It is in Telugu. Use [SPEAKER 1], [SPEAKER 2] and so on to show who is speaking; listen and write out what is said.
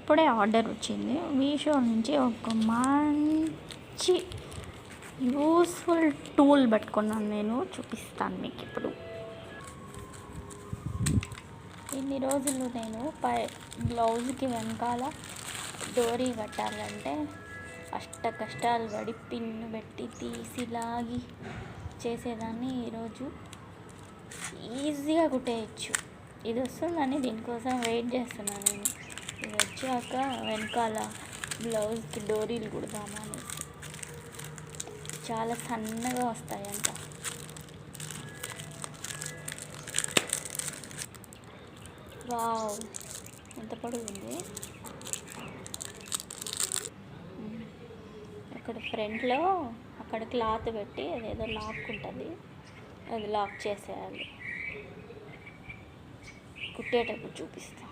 [SPEAKER 1] ఇప్పుడే ఆర్డర్ వచ్చింది మీషో నుంచి. ఒక మంచి యూస్ఫుల్ టూల్ పట్టుకున్నాను నేను, చూపిస్తాను మీకు ఇప్పుడు. ఇన్ని రోజులు నేను బ్లౌజ్కి వెనకాల డోరీ కట్టాలంటే కష్టాలు పడి పిన్ను పెట్టి తీసి లాగి చేసేదాన్ని. ఈరోజు ఈజీగా కుట్టేయచ్చు. ఇది వస్తుందని దీనికోసం వెయిట్ చేస్తున్నాను నేను. ఇది వచ్చాక వెనకాల బ్లౌజ్కి డోరీలు కుడదామని. చాలా సన్నగా వస్తాయంట. వావ్, ఎంత పొడుగు ఉంది. అక్కడ ఫ్రంట్లో అక్కడ క్లాత్ పెట్టి అదేదో లాక్ ఉంటుంది, అది లాక్ చేసేయాలి. కుట్టేటప్పుడు చూపిస్తాను.